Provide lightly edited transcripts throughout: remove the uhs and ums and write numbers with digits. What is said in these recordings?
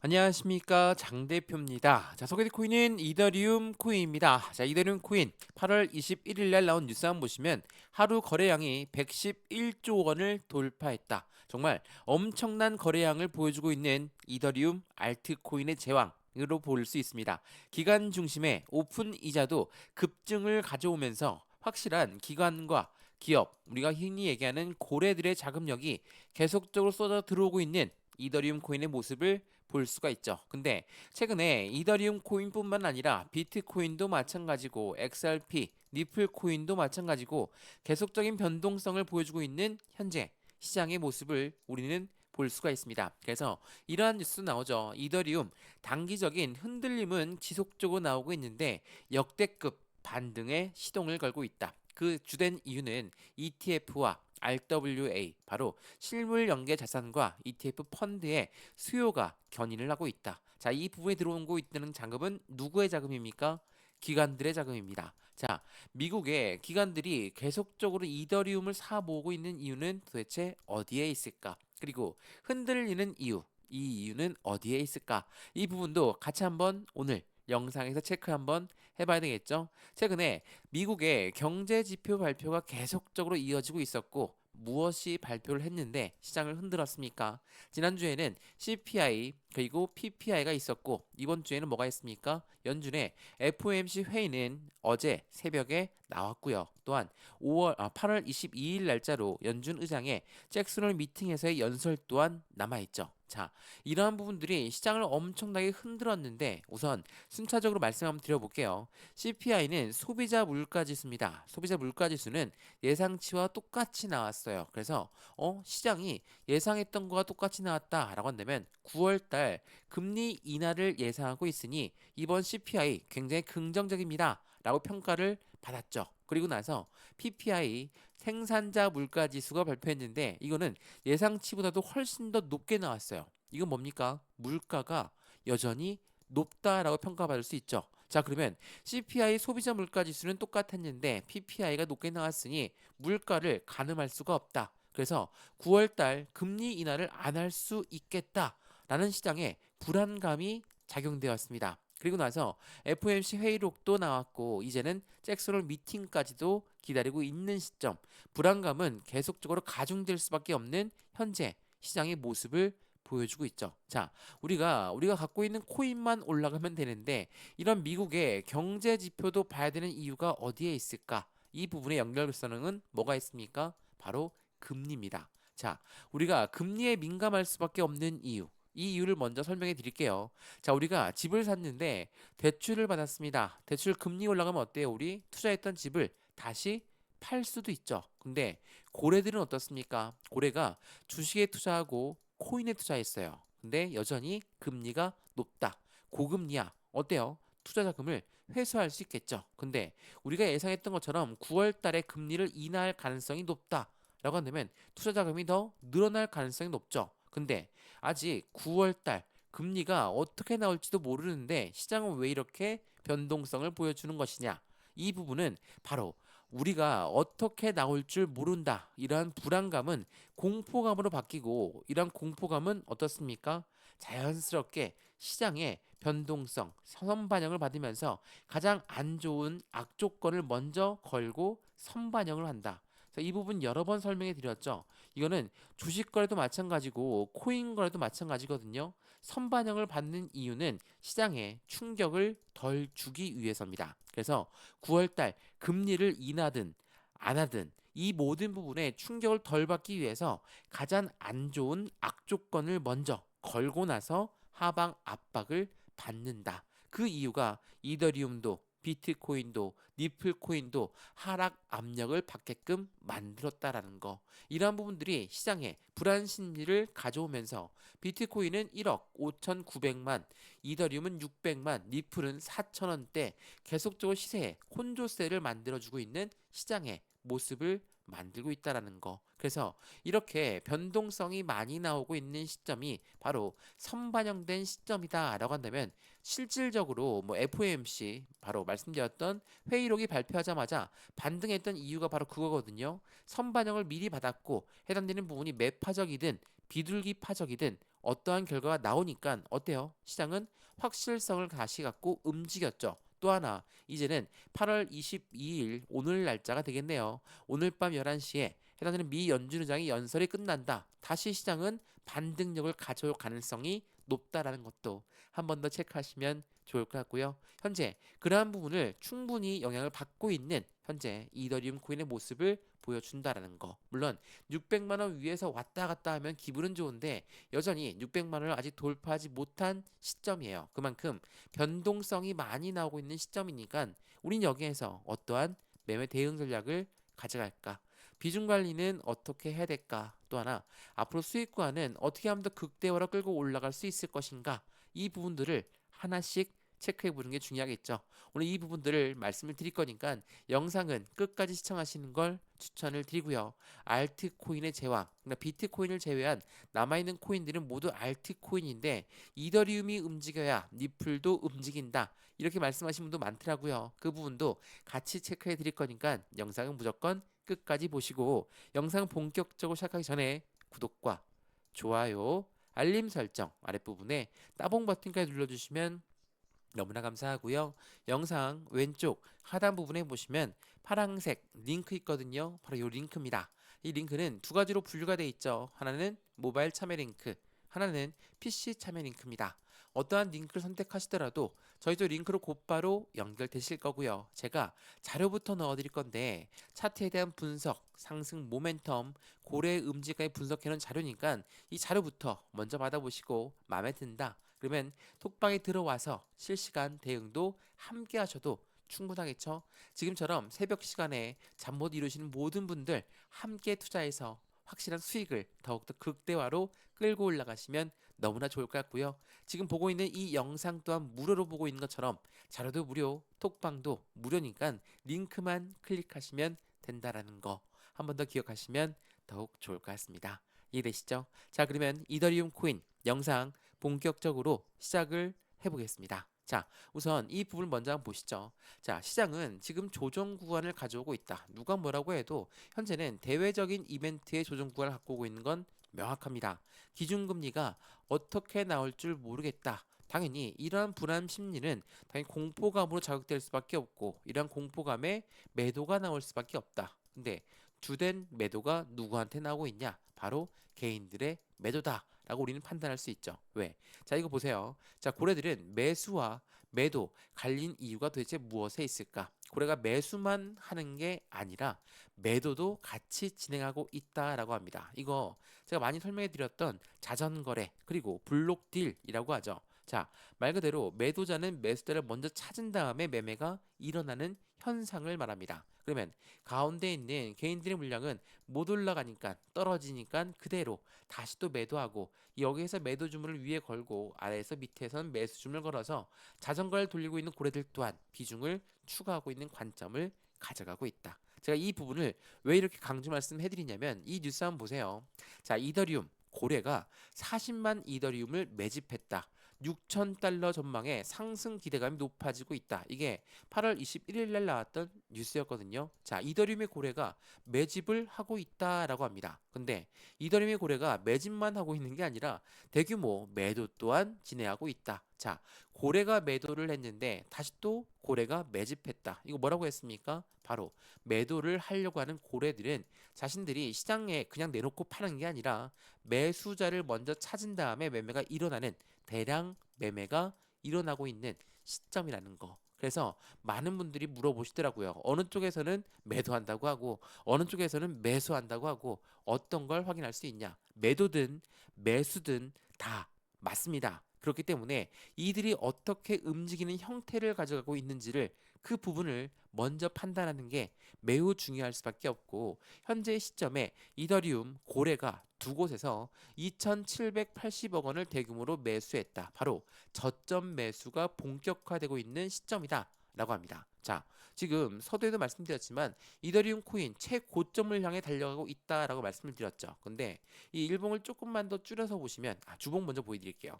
안녕하십니까 장 대표입니다. 자, 소개될 코인은 이더리움 코인입니다. 자, 이더리움 코인 8월 21일 날 나온 뉴스 한번 보시면 하루 거래량이 111조 원을 돌파했다. 정말 엄청난 거래량을 보여주고 있는 이더리움 알트코인의 제왕으로 볼 수 있습니다. 기간 중심의 오픈 이자도 급증을 가져오면서 확실한 기관과 기업, 우리가 흔히 얘기하는 고래들의 자금력이 계속적으로 쏟아 들어오고 있는 이더리움 코인의 모습을 볼 수가 있죠. 근데 최근에 이더리움 코인뿐만 아니라 비트코인도 마찬가지고 XRP, 니플 코인도 마찬가지고 계속적인 변동성을 보여주고 있는 현재 시장의 모습을 우리는 볼 수가 있습니다. 그래서 이러한 뉴스 나오죠. 이더리움 단기적인 흔들림은 지속적으로 나오고 있는데 역대급 반등의 시동을 걸고 있다. 그 주된 이유는 ETF와 RWA, 바로 실물 연계 자산과 ETF 펀드의 수요가 견인을 하고 있다. 자, 이 부분에 들어오고 있는 자금은 누구의 자금입니까? 기관들의 자금입니다. 자, 미국의 기관들이 계속적으로 이더리움을 사 모으고 있는 이유는 도대체 어디에 있을까? 그리고 흔들리는 이유, 이 이유는 어디에 있을까? 이 부분도 같이 한번 오늘 영상에서 체크 한번 해봐야 되겠죠? 최근에 미국의 경제 지표 발표가 계속적으로 이어지고 있었고 무엇이 발표를 했는데 시장을 흔들었습니까? 지난주에는 CPI 그리고 PPI가 있었고 이번 주에는 뭐가 있습니까? 연준의 FOMC 회의는 어제 새벽에 나왔고요. 또한 8월 22일 날짜로 연준 의장의 잭슨홀 미팅에서의 연설 또한 남아있죠. 자, 이러한 부분들이 시장을 엄청나게 흔들었는데 우선 순차적으로 말씀 한번 드려볼게요. CPI는 소비자 물가지수입니다. 소비자 물가지수는 예상치와 똑같이 나왔어요. 그래서 시장이 예상했던 거와 똑같이 나왔다라고 한다면 9월달 금리 인하를 예상하고 있으니 이번 CPI 굉장히 긍정적입니다. 라고 평가를 받았죠. 그리고 나서 PPI 생산자 물가 지수가 발표했는데 이거는 예상치보다도 훨씬 더 높게 나왔어요. 이건 뭡니까? 물가가 여전히 높다라고 평가받을 수 있죠. 자, 그러면 CPI 소비자 물가 지수는 똑같았는데 PPI가 높게 나왔으니 물가를 가늠할 수가 없다. 그래서 9월 달 금리 인하를 안 할 수 있겠다라는 시장에 불안감이 작용되었습니다. 그리고 나서 FOMC 회의록도 나왔고 이제는 잭슨홀 미팅까지도 기다리고 있는 시점. 불안감은 계속적으로 가중될 수밖에 없는 현재 시장의 모습을 보여주고 있죠. 자, 우리가 갖고 있는 코인만 올라가면 되는데 이런 미국의 경제 지표도 봐야 되는 이유가 어디에 있을까? 이 부분의 연결성은 뭐가 있습니까? 바로 금리입니다. 자, 우리가 금리에 민감할 수밖에 없는 이유. 이 이유를 먼저 설명해 드릴게요. 자, 우리가 집을 샀는데 대출을 받았습니다. 대출 금리 올라가면 어때요? 우리 투자했던 집을 다시 팔 수도 있죠. 근데 고래들은 어떻습니까? 고래가 주식에 투자하고 코인에 투자했어요. 근데 여전히 금리가 높다. 고금리야. 어때요? 투자 자금을 회수할 수 있겠죠. 근데 우리가 예상했던 것처럼 9월 달에 금리를 인하할 가능성이 높다. 라고 한다면 투자 자금이 더 늘어날 가능성이 높죠. 근데 아직 9월 달 금리가 어떻게 나올지도 모르는데 시장은 왜 이렇게 변동성을 보여주는 것이냐? 이 부분은 바로 우리가 어떻게 나올 줄 모른다. 이러한 불안감은 공포감으로 바뀌고 이러한 공포감은 어떻습니까? 자연스럽게 시장의 변동성, 선반영을 받으면서 가장 안 좋은 악조건을 먼저 걸고 선반영을 한다. 이 부분 여러 번 설명해 드렸죠. 이거는 주식 거래도 마찬가지고 코인 거래도 마찬가지거든요. 선반영을 받는 이유는 시장에 충격을 덜 주기 위해서입니다. 그래서 9월달 금리를 인하든 안 하든 이 모든 부분에 충격을 덜 받기 위해서 가장 안 좋은 악조건을 먼저 걸고 나서 하방 압박을 받는다. 그 이유가 이더리움도 비트코인도 니플코인도 하락 압력을 받게끔 만들었다라는 거. 이러한 부분들이 시장에 불안 심리를 가져오면서 비트코인은 1억 5,900만, 이더리움은 600만, 니플은 4,000원대 계속적으로 시세에 혼조세를 만들어주고 있는 시장의 모습을 만들고 있다라는 거. 그래서 이렇게 변동성이 많이 나오고 있는 시점이 바로 선반영된 시점이다라고 한다면 실질적으로 뭐 FOMC 바로 말씀드렸던 회의록이 발표하자마자 반등했던 이유가 바로 그거거든요. 선반영을 미리 받았고 해당되는 부분이 매파적이든 비둘기 파적이든 어떠한 결과가 나오니까 어때요? 시장은 확실성을 다시 갖고 움직였죠. 또 하나, 이제는 8월 22일 오늘 날짜가 되겠네요. 오늘 밤 11시에 해당되는 미 연준 의장이 연설이 끝난다. 다시 시장은 반등력을 가져올 가능성이 높다라는 것도 한 번 더 체크하시면 좋을 것 같고요. 현재 그러한 부분을 충분히 영향을 받고 있는 현재 이더리움 코인의 모습을 보여준다라는 거. 물론 600만 원 위에서 왔다 갔다 하면 기분은 좋은데 여전히 600만 원을 아직 돌파하지 못한 시점이에요. 그만큼 변동성이 많이 나오고 있는 시점이니까 우린 여기에서 어떠한 매매 대응 전략을 가져갈까? 비중 관리는 어떻게 해야 될까? 또 하나, 앞으로 수익 구간은 어떻게 하면 더 극대화로 끌고 올라갈 수 있을 것인가? 이 부분들을 하나씩 체크해 보는 게 중요하겠죠. 오늘 이 부분들을 말씀을 드릴 거니까 영상은 끝까지 시청하시는 걸 추천을 드리고요. 알트코인의 제왕, 그러니까 비트코인을 제외한 남아있는 코인들은 모두 알트코인인데 이더리움이 움직여야 니플도 움직인다. 이렇게 말씀하신 분도 많더라고요. 그 부분도 같이 체크해 드릴 거니까 영상은 무조건 끝까지 보시고 영상 본격적으로 시작하기 전에 구독과 좋아요, 알림 설정 아랫부분에 따봉 버튼까지 눌러주시면 너무나 감사하고요. 영상 왼쪽 하단 부분에 보시면 파란색 링크 있거든요. 바로 이 링크입니다. 이 링크는 두 가지로 분류가 되어 있죠. 하나는 모바일 참여 링크, 하나는 PC 참여 링크입니다. 어떠한 링크를 선택하시더라도 저희도 링크로 곧바로 연결되실 거고요. 제가 자료부터 넣어드릴 건데 차트에 대한 분석, 상승 모멘텀, 고래 음지까지 분석해놓은 자료니까 이 자료부터 먼저 받아보시고 마음에 든다. 그러면 톡방에 들어와서 실시간 대응도 함께 하셔도 충분하겠죠? 지금처럼 새벽 시간에 잠 못 이루시는 모든 분들 함께 투자해서 확실한 수익을 더욱더 극대화로 끌고 올라가시면 너무나 좋을 것 같고요. 지금 보고 있는 이 영상 또한 무료로 보고 있는 것처럼 자료도 무료, 톡방도 무료니까 링크만 클릭하시면 된다라는 거 한 번 더 기억하시면 더욱 좋을 것 같습니다. 이해되시죠? 자, 그러면 이더리움 코인 영상 본격적으로 시작을 해보겠습니다. 자, 우선 이 부분 먼저 한번 보시죠. 자, 시장은 지금 조정 구간을 가져오고 있다. 누가 뭐라고 해도 현재는 대외적인 이벤트의 조정 구간을 갖고 오고 있는 건 명확합니다. 기준금리가 어떻게 나올 줄 모르겠다. 당연히 이러한 불안 심리는 당연히 공포감으로 자극될 수밖에 없고 이러한 공포감에 매도가 나올 수밖에 없다. 근데 주된 매도가 누구한테 나오고 있냐? 바로 개인들의 매도다라고 우리는 판단할 수 있죠. 왜? 자, 이거 보세요. 자, 고래들은 매수와 매도 갈린 이유가 도대체 무엇에 있을까? 고래가 매수만 하는 게 아니라 매도도 같이 진행하고 있다라고 합니다. 이거 제가 많이 설명해 드렸던 자전거래 그리고 블록딜이라고 하죠. 자, 말 그대로 매도자는 매수자를 먼저 찾은 다음에 매매가 일어나는 현상을 말합니다. 그러면 가운데 있는 개인들의 물량은 못 올라가니까 떨어지니까 그대로 다시 또 매도하고 여기에서 매도 주문을 위에 걸고 아래에서 밑에선 매수 주문을 걸어서 자전거를 돌리고 있는 고래들 또한 비중을 추가하고 있는 관점을 가져가고 있다. 제가 이 부분을 왜 이렇게 강조 말씀해드리냐면 이 뉴스 한번 보세요. 자, 이더리움 고래가 40만 이더리움을 매집했다. 6,000달러 전망에 상승 기대감이 높아지고 있다. 이게 8월 21일 날 나왔던 뉴스였거든요. 자, 이더리움의 고래가 매집을 하고 있다라고 합니다. 근데 이더리움의 고래가 매집만 하고 있는 게 아니라 대규모 매도 또한 진행하고 있다. 자, 고래가 매도를 했는데 다시 또 고래가 매집했다. 이거 뭐라고 했습니까? 바로 매도를 하려고 하는 고래들은 자신들이 시장에 그냥 내놓고 파는 게 아니라 매수자를 먼저 찾은 다음에 매매가 일어나는 대량 매매가 일어나고 있는 시점이라는 거. 그래서 많은 분들이 물어보시더라고요. 어느 쪽에서는 매도한다고 하고 어느 쪽에서는 매수한다고 하고 어떤 걸 확인할 수 있냐? 매도든 매수든 다 맞습니다. 그렇기 때문에 이들이 어떻게 움직이는 형태를 가져가고 있는지를 그 부분을 먼저 판단하는 게 매우 중요할 수밖에 없고 현재 시점에 이더리움 고래가 두 곳에서 2,780억 원을 대규모로 매수했다. 바로 저점 매수가 본격화되고 있는 시점이다. 라고 합니다. 자, 지금 서두에도 말씀드렸지만 이더리움 코인 최고점을 향해 달려가고 있다라고 말씀을 드렸죠. 근데 이 일봉을 조금만 더 줄여서 보시면 주봉 먼저 보여드릴게요.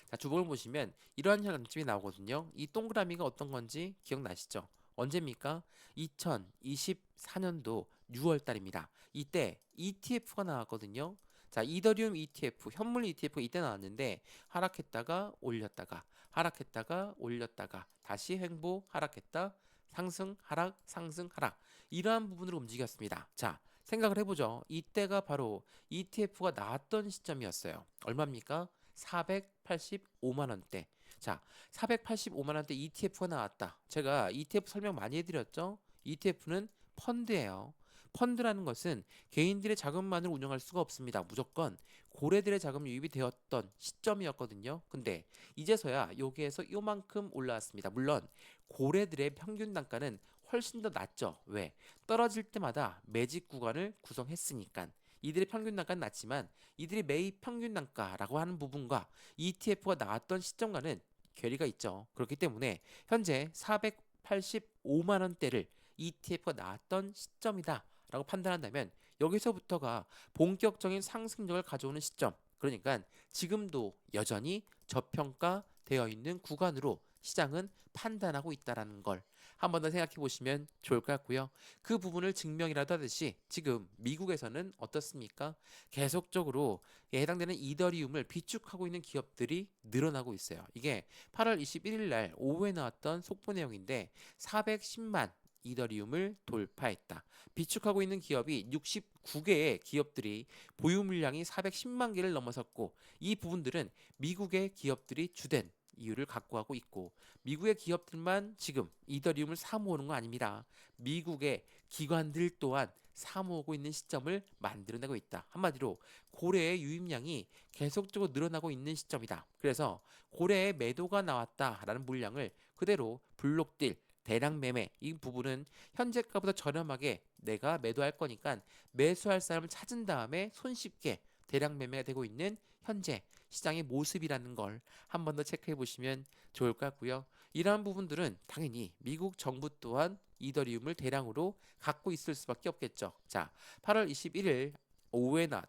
자, 주봉을 보시면 이러한 관점이 나오거든요. 이 동그라미가 어떤 건지 기억나시죠? 언제입니까? 2024년도 6월 달입니다. 이때 ETF가 나왔거든요. 자, 이더리움 ETF, 현물 ETF가 이때 나왔는데 하락했다가 올렸다가 하락했다가 올렸다가 다시 횡보 하락했다 상승 하락 상승 하락 이러한 부분으로 움직였습니다. 자, 생각을 해보죠. 이때가 바로 ETF가 나왔던 시점이었어요. 얼마입니까? 485만 원대. 자, 485만 원대 ETF가 나왔다. 제가 ETF 설명 많이 해드렸죠? ETF는 펀드예요. 펀드라는 것은 개인들의 자금만으로 운영할 수가 없습니다. 무조건 고래들의 자금 유입이 되었던 시점이었거든요. 근데 이제서야 여기에서 요만큼 올라왔습니다. 물론 고래들의 평균 단가는 훨씬 더 낮죠. 왜? 떨어질 때마다 매집 구간을 구성했으니까. 이들의 평균 단가는 낮지만 이들이 매입 평균 단가라고 하는 부분과 ETF가 나왔던 시점과는 괴리가 있죠. 그렇기 때문에 현재 485만 원대를 ETF가 나왔던 시점이다 라고 판단한다면 여기서부터가 본격적인 상승력을 가져오는 시점, 그러니까 지금도 여전히 저평가되어 있는 구간으로 시장은 판단하고 있다라는 걸 한 번 더 생각해 보시면 좋을 것 같고요. 그 부분을 증명이라도 하듯이 지금 미국에서는 어떻습니까? 계속적으로 해당되는 이더리움을 비축하고 있는 기업들이 늘어나고 있어요. 이게 8월 21일 날 오후에 나왔던 속보 내용인데 410만 이더리움을 돌파했다. 비축하고 있는 기업이 69개의 기업들이 보유 물량이 410만 개를 넘어섰고 이 부분들은 미국의 기업들이 주된 이유를 갖고 하고 있고 미국의 기업들만 지금 이더리움을 사모으는 거 아닙니다. 미국의 기관들 또한 사모으고 있는 시점을 만들어내고 있다. 한마디로 고래의 유입량이 계속적으로 늘어나고 있는 시점이다. 그래서 고래의 매도가 나왔다라는 물량을 그대로 블록딜 대량 매매 이 부분은 현재가보다 저렴하게 내가 매도할 거니까 매수할 사람을 찾은 다음에 손쉽게 대량 매매가 되고 있는 현재 시장의 모습이라는 걸 한 번 더 체크해 보시면 좋을 것 같고요. 이러한 부분들은 당연히 미국 정부 또한 이더리움을 대량으로 갖고 있을 수밖에 없겠죠. 자, 8월 21일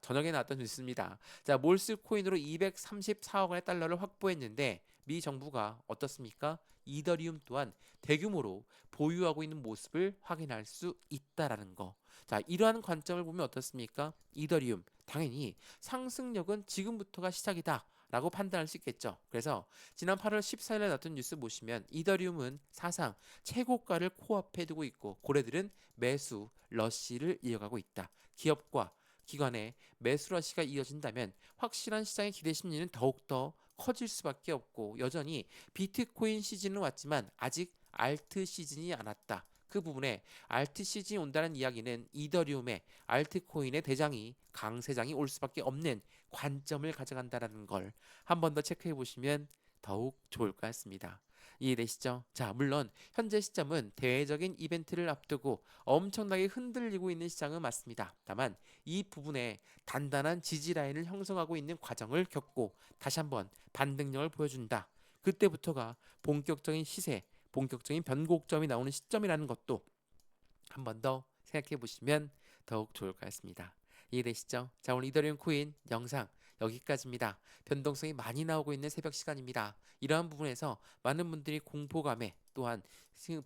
저녁에 나왔던 뉴스입니다. 자, 몰스 코인으로 234억 원의 달러를 확보했는데 미 정부가 어떻습니까? 이더리움 또한 대규모로 보유하고 있는 모습을 확인할 수 있다라는 거. 자, 이러한 관점을 보면 어떻습니까? 이더리움 당연히 상승력은 지금부터가 시작이다. 라고 판단할 수 있겠죠. 그래서 지난 8월 14일에 나왔던 뉴스 보시면 이더리움은 사상 최고가를 코앞에 두고 있고 고래들은 매수 러시를 이어가고 있다. 기업과 기관의 매수 러시가 이어진다면 확실한 시장의 기대 심리는 더욱더 커질 수밖에 없고 여전히 비트코인 시즌은 왔지만 아직 알트 시즌이 안 왔다. 그 부분에 알트 시즌이 온다는 이야기는 이더리움의 알트코인의 대장이 강세장이 올 수밖에 없는 관점을 가져간다라는 걸 한 번 더 체크해 보시면 더욱 좋을 것 같습니다. 이해되시죠? 자, 물론 현재 시점은 대외적인 이벤트를 앞두고 엄청나게 흔들리고 있는 시장은 맞습니다. 다만 이 부분에 단단한 지지 라인을 형성하고 있는 과정을 겪고 다시 한번 반등력을 보여준다. 그때부터가 본격적인 시세, 본격적인 변곡점이 나오는 시점이라는 것도 한 번 더 생각해 보시면 더욱 좋을 것 같습니다. 이해되시죠? 자, 오늘 이더리움 코인 영상 여기까지입니다. 변동성이 많이 나오고 있는 새벽 시간입니다. 이러한 부분에서 많은 분들이 공포감에 또한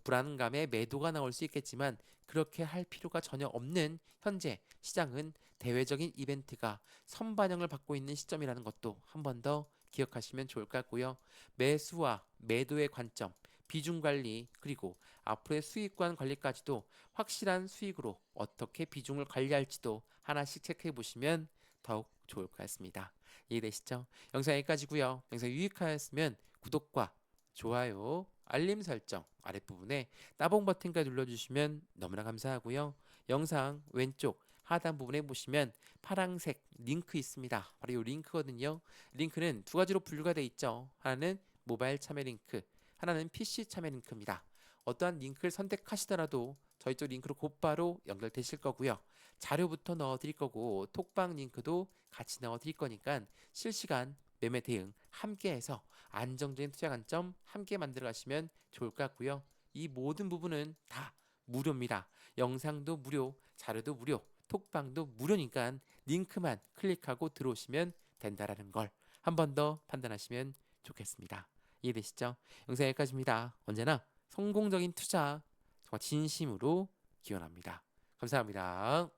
불안감에 매도가 나올 수 있겠지만 그렇게 할 필요가 전혀 없는 현재 시장은 대외적인 이벤트가 선반영을 받고 있는 시점이라는 것도 한 번 더 기억하시면 좋을 것 같고요. 매수와 매도의 관점 비중 관리 그리고 앞으로의 수익관 관리까지도 확실한 수익으로 어떻게 비중을 관리할지도 하나씩 체크해 보시면 더욱 좋을 것 같습니다. 이해되시죠? 영상 여기까지고요. 영상 유익하였으면 구독과 좋아요, 알림 설정 아랫부분에 따봉 버튼까지 눌러주시면 너무나 감사하고요. 영상 왼쪽 하단 부분에 보시면 파란색 링크 있습니다. 바로 이 링크거든요. 링크는 두 가지로 분류가 되어 있죠. 하나는 모바일 참여 링크, 하나는 PC 참여 링크입니다. 어떠한 링크를 선택하시더라도 저희 쪽 링크로 곧바로 연결되실 거고요. 자료부터 넣어드릴 거고 톡방 링크도 같이 넣어드릴 거니까 실시간 매매 대응 함께해서 안정적인 투자 관점 함께 만들어 가시면 좋을 것 같고요. 이 모든 부분은 다 무료입니다. 영상도 무료, 자료도 무료, 톡방도 무료니까 링크만 클릭하고 들어오시면 된다라는 걸 한 번 더 판단하시면 좋겠습니다. 이해되시죠? 영상 여기까지입니다. 언제나 성공적인 투자 정말 진심으로 기원합니다. 감사합니다.